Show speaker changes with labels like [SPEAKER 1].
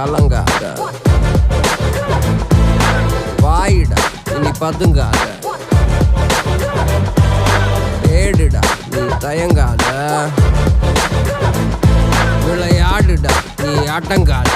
[SPEAKER 1] கலங்காத. வாயிடா இனி பதுங்காத. ஏடுடா நீ தயங்காத. விளையாடுடா நீ அடங்காத.